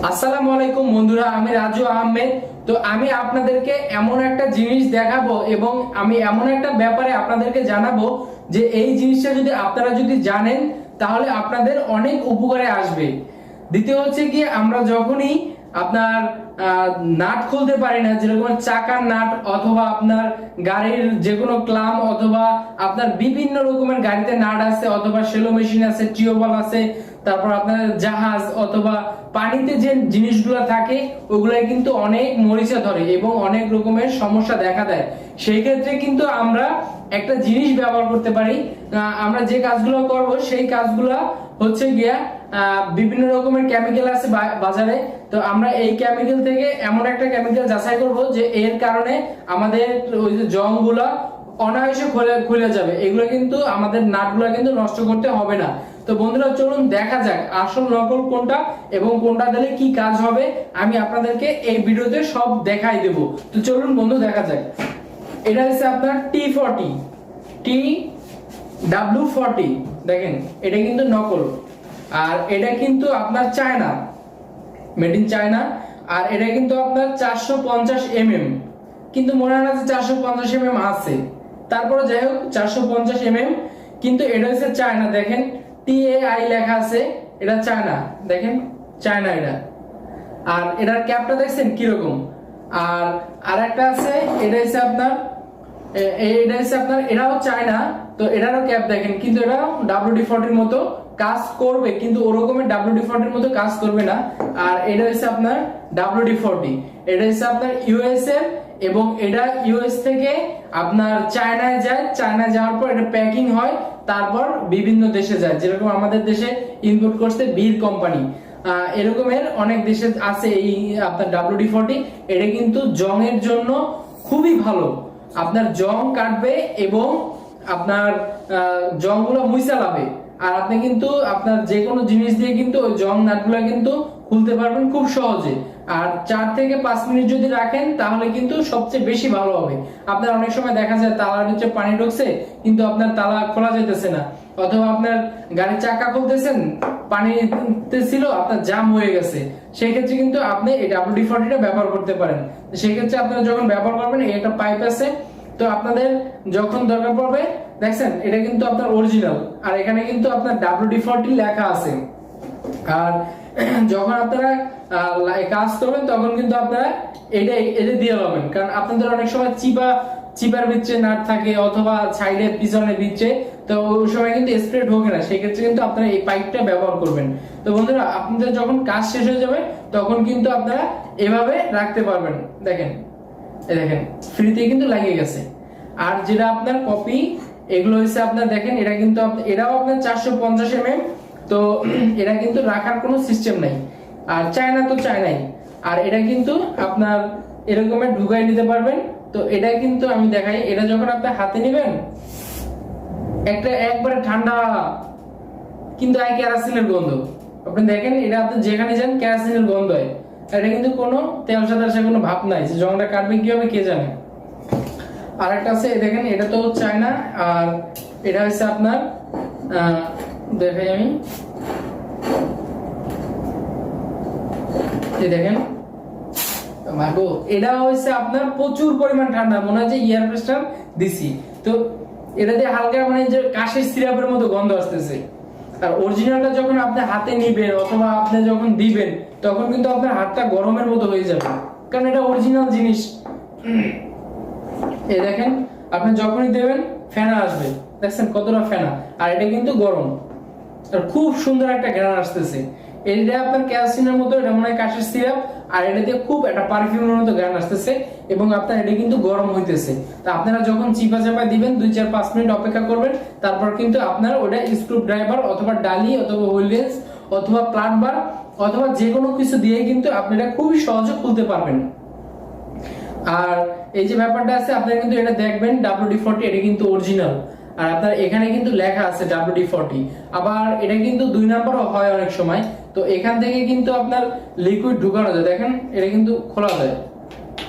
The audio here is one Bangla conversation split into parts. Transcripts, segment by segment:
আসসালামু আলাইকুম বন্ধুরা, আমি রাজু আহমেদ। তো আমি আপনাদেরকে এমন একটা জিনিস দেখাবো এবং আমি এমন একটা ব্যাপারে আপনাদেরকে জানাবো যে এই জিনিসটা যদি আপনারা যদি জানেন তাহলে আপনাদের অনেক উপকারে আসবে। দ্বিতীয় হচ্ছে কি, আমরা যখনই আপনার নাট খুলতে পারি না, যেরকম চাকার নাট অথবা আপনার গাড়ির যে কোনো ক্লাম অথবা আপনার বিভিন্ন রকমের গাড়িতে নাট আছে অথবা সেলো মেশিন আছে, টিউবওয়েল আছে, তারপর আপনার জাহাজ অথবা পানিতে যে জিনিসগুলো থাকে ওগুলাই কিন্তু অনেক মরিচা ধরে এবং অনেক রকমের সমস্যা দেখা দেয়। সেই ক্ষেত্রে কিন্তু আমরা একটা জিনিস ব্যবহার করতে পারি। আমরা যে কাজগুলো করব সেই কাজগুলো হচ্ছে গিয়া বিভিন্ন রকমের কেমিক্যাল আছে বাজারে। তো আমরা এই কেমিক্যাল থেকে এমন একটা কেমিক্যাল যাচাই করব যে এর কারণে আমাদের ওই যে জংগুলো অনায়াসে খুলে যাবে। এগুলো কিন্তু আমাদের নাটগুলো কিন্তু নষ্ট করতে হবে না। তো বন্ধুরা, চলুন দেখা যাক আসল নকল কোনটা এবং কোনটা দিলে কি কাজ হবে। আমি আপনাদেরকে এই ভিডিওতে সব দেখাই দেব। তো চলুন বন্ধু, দেখা যাক। এটা হচ্ছে আপনার WD-40 দেখেন, এটা কিন্তু নকল আর এটা কিন্তু আপনার চায়না, মেড ইন চায়না। আর এটা কিন্তু আপনার 450 mm, কিন্তু মনে হয় না যে 450 mm আছে। তারপরে যাই হোক 450 mm, কিন্তু এটা হচ্ছে চায়না। দেখেন TAI লেখা আছে, এটা চায়না। দেখেন চায়না এটা। আর এটার ক্যাপটা দেখছেন কিরকম। আর আরেকটা আছে, এটা হচ্ছে আপনার এটাও চায়না। তো এটারও ক্যাপ দেখেন, কিন্তু এটা WD-40 মতো কাজ করবে, কিন্তু ওরকমের WD-40 মতো কাজ করবে না। আর এটা হচ্ছে আপনার WD-40, এটা হচ্ছে আপনার ইউএস এর, এবং এটা ইউএস থেকে আপনার চায়নায় যায়। চায়নায় যাওয়ার পর এটা প্যাকিং হয়, তারপর বিভিন্ন দেশে যায়। যেরকম আমাদের দেশে ইম্পোর্ট করছে বীর কোম্পানি, এরকমের অনেক দেশে আছে এই আপনার WD-40। এটা কিন্তু জংয়ের জন্য খুবই ভালো, আপনার জং কাটবে এবং আপনার জংগুলো মুছে যাবে। আর আপনি কিন্তু আপনার যে কোনো জিনিস দিয়ে কিন্তু ওই জং নাটগুলো কিন্তু খুলতে পারবেন খুব সহজে। আর 4 থেকে 5 মিনিট যদি রাখেন তাহলে কিন্তু সবচেয়ে বেশি ভালো হবে। আপনার অনেক সময় দেখা যায় তালার নিচে পানি ঢুকছে কিন্তু আপনার তালা খোলা যেতেছে না, অথবা আপনার গাড়ির চাকা খুলতেছেন, পানিতে ছিল, আপনার জাম হয়ে গেছে। সেই ক্ষেত্রে কিন্তু আপনি এই WD-40টা ব্যবহার করতে পারেন। সেই ক্ষেত্রে আপনারা যখন ব্যবহার করবেন, এই একটা পাইপ আছে, তো আপনাদের যখন দরকার পড়বে, দেখছেন এটা কিন্তু আপনার অরিজিনাল, আর এখানে কিন্তু আপনার WD-40 লেখা আছে। আর যখন আপনারা কাজ করবেন তখন কিন্তু আপনারা এটা দিয়ে লবেন, কারণ আপনাদের অনেক সময় চিপার ভিতরে নাট থাকে অথবা সাইডে পিছনে ভিতরে, তো ওই সময় কিন্তু স্প্রে ঢোকে না। সেই ক্ষেত্রে কিন্তু আপনারা এই পাইপটা ব্যবহার করবেন। তো বন্ধুরা, আপনাদের যখন কাজ শেষ হয়ে যাবে তখন কিন্তু আপনারা এভাবে রাখতে পারবেন। দেখেন, এই দেখেন ফ্রিতে কিন্তু লাগিয়ে গেছে। আর যেটা আপনার কপি, এগুলো হচ্ছে আপনার দেখেন, এটা কিন্তু এটাও আপনার 450 mm। তো এটা কিন্তু রাখার কোনো সিস্টেম নাই, আর চায়না তো চায়নাই। আর এটা কিন্তু আপনার এরকমের ঢুকাই নিতে পারবেন। তো এটা কিন্তু আমি দেখাই, এটা যখন আপনি হাতে নেবেন একবারে ঠান্ডা, কিন্তু কেরোসিনের গন্ধ। আপনি দেখেন, এটা আপনি যেখানে যান কেরোসিনের গন্ধ হয়। এটা কিন্তু কোনো তেল সাদা কোনো ভাব নাই, যে জংটা কাটবে কি হবে কে জানে। আর একটা আছে, দেখেন এটা তো চায়না। আর এটা হচ্ছে আপনার দেখাই আমি, দেখেন এটা হচ্ছে আপনার প্রচুর পরিমাণ ঠান্ডা, মনে হয় যে এয়ার প্রেসার দিছি। তো এটা দিয়ে হালকা মানে যে কাশির সিরাপের মতো গন্ধ আসতেছে। আর অরিজিনালটা যখন আপনি হাতে নিবেন অথবা আপনি যখন দিবেন তখন কিন্তু আপনার হাতটা গরমের মতো হয়ে যাবে, কারণ এটা অরিজিনাল জিনিস। এই দেখেন, আপনি যখনই দেবেন ফেনা আসবে, দেখছেন কতটা ফেনা। আর এটা কিন্তু গরম, আর খুব সুন্দর একটা ঘ্রাণ আসতেছে। এটা আপনার কেরোসিনের মতো, এটা মনে হয় কাশের সিরাপ। আর এটা দিয়ে খুব একটা পারফিউমের মতো ঘ্রাণ আসতেছে, এবং আপনার এটা কিন্তু গরম হইতেছে। তা আপনারা যখন চিপা চাপা দিবেন 2-4-5 মিনিট অপেক্ষা করবেন। তারপর কিন্তু আপনার ওটা স্ক্রু ড্রাইভার অথবা ডালি অথবা হুইল অথবা প্লাগ বার অথবা যে কোনো কিছু দিয়ে কিন্তু আপনারা খুবই সহজে খুলতে পারবেন। আর এই যে ব্যাপারটা আছে, আপনারা কিন্তু এটা দেখবেন WD-40 এটা কিন্তু অরিজিনাল। আর আপনার এখানে কিন্তু লেখা আছে WD-40। আবার এটা কিন্তু 2 নাম্বারও হয় অনেক সময়। তো এখান থেকে কিন্তু আপনার লিকুইড ঢুকানো যায়। দেখেন এটা কিন্তু খোলা যায়,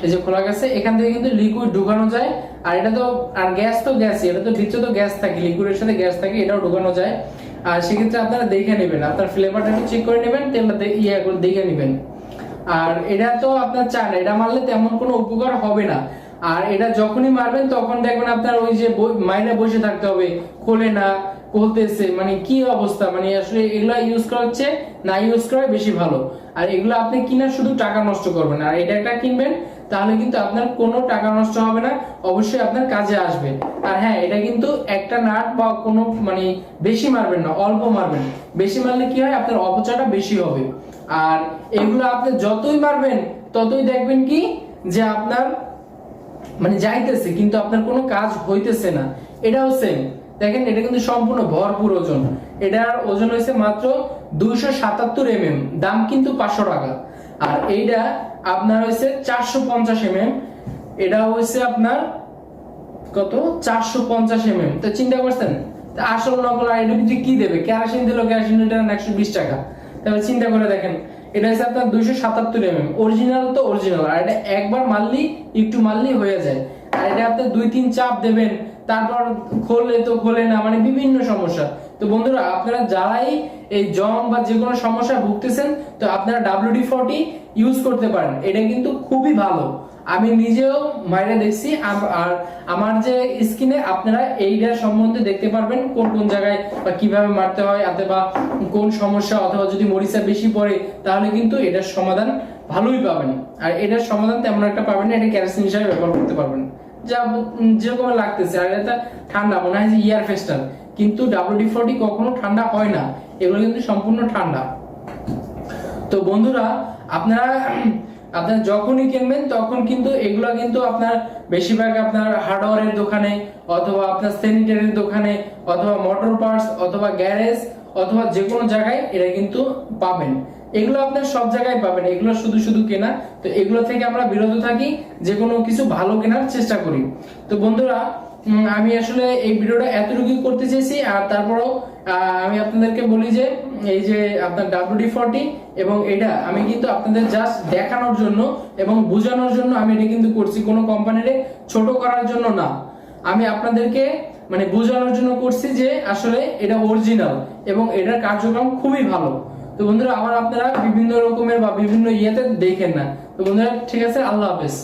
এই যে খোলা গেছে, এখান থেকে কিন্তু লিকুইড ঢুকানো যায়। আর এটা তো আর গ্যাস তো গ্যাসই, এটা তো ভিতরে তো গ্যাস থাকে, লিকুইডের সাথে গ্যাস থাকে, এটাও ঢুকানো যায়। আর সেক্ষেত্রে আপনারা দেখে নেবেন, আপনার ফ্লেভারটা একটু চেক করে নেবেন, তেলটা দেখে নেবেন। আর এটা তো আপনার চান, এটা মারলে তেমন কোনো উপকার হবে না। আর এটা যখনই মারবেন তখন দেখবেন আপনার ওই যে মাইনে বসে থাকতে হবে, খোলে না, বলতেছে মানে কি অবস্থা, মানে আসলে এগুলা ইউজ করা হচ্ছে না ইউজ করা বেশি ভালো। আর এগুলো আপনি কিনা শুধু টাকা নষ্ট করবেন, আর এটা একটা কিনবেন তাহলে কিন্তু আপনার কোনো টাকা নষ্ট হবে না, অবশ্যই আপনার কাজে আসবে। আর হ্যাঁ, এটা কিন্তু একটা নাট বা কোনো মানে বেশি মারবেন না, অল্প মারবেন। বেশি মারলে কি হয়, আপনার অপচয়টা বেশি হবে। আর এগুলো আপনি যতই মারবেন ততই দেখবেন কি যে আপনার মানে যাইতেছে কিন্তু আপনার কোনো কাজ হইতেছে না। এটাও সেম, দেখেন এটা কিন্তু সম্পূর্ণ ভরপুর ওজন। এটার ওজন হয়েছে মাত্র 277 mm, দাম কিন্তু 500 টাকা। আর এইটা আপনার হয়েছে 450 mm, এটা হয়েছে আপনার কত 450 mm। তো চিন্তা করছেন আসল নকল আর এটার ভিতরে কি দেবে, কেরোসিন দিল, কেরোসিন লিটার 120 টাকা। তাহলে চিন্তা করে দেখেন, এটা হচ্ছে আপনার 277 mm, অরিজিনাল তো অরিজিনাল। আর এটা একবার মারলি একটু মারলি হয়ে যায়। আর এটা আপনি 2-3 চাপ দেবেন, তারপর খোলে তো খোলে না, মানে বিভিন্ন সমস্যা। তো বন্ধুরা, আপনারা যারাই এই জং বা যে কোনো সমস্যা ভুগতেছেন, তো আপনারা WD-40 ইউজ করতে পারেন। এটা কিন্তু খুবই ভালো, আমি নিজেও মাইরে দেখছি। আর আমার যে স্কিনে আপনারা এইটার সম্বন্ধে দেখতে পারবেন কোন কোন জায়গায় বা কিভাবে মারতে হয়, অথবা কোন সমস্যা, অথবা যদি মরিচা বেশি পড়ে তাহলে কিন্তু এটার সমাধান ভালোই পাবেন। আর এটার সমাধান তেমন একটা পাবেন না, এটা কেরোসিন হিসাবে ব্যবহার করতে পারবেন যা যেরকম লাগতেছে। আর এটা ঠান্ডা মনে হয় যে ইয়ার ফেস্টার, কিন্তু WD-40 কখনো ঠান্ডা হয় না, এগুলো কিন্তু সম্পূর্ণ ঠান্ডা। তো বন্ধুরা, আপনারা যখনই কিনবেন তখন কিন্তু এগুলা কিন্তু আপনার বেশিরভাগ আপনার হার্ডওয়্যারের দোকানে, অথবা আপনার স্যানিটারির দোকানে, অথবা মোটর পার্টস, অথবা গ্যারেজ, অথবা যে কোনো জায়গায় এটা কিন্তু পাবেন। এগুলো আপনার সব জায়গায় পাবেন, এগুলো শুধু শুধু কেনা। তো এগুলো থেকে আমরা বিরত থাকি, যে কোনো কিছু ভালো কেনার চেষ্টা করি। তো বন্ধুরা, আমি আসলে এই ভিডিওটা এতটুকু করতে চেয়েছি। আর তারপরও আমি আপনাদেরকে বলি যে এই যে আপনার WD-40 এবং এটা আমি কিন্তু আপনাদের জাস্ট দেখানোর জন্য এবং বোঝানোর জন্য আমি এটা কিন্তু করছি, কোনো কোম্পানিরে ছোট করার জন্য না। আমি আপনাদেরকে মানে বোঝানোর জন্য করছি যে আসলে এটা অরিজিনাল এবং এটার কার্যক্রম খুবই ভালো। তো বন্ধুরা, আবার আপনারা বিভিন্ন রকমের বা বিভিন্ন ইয়েতে দেখেন না। তো বন্ধুরা, ঠিক আছে, আল্লাহ হাফেজ।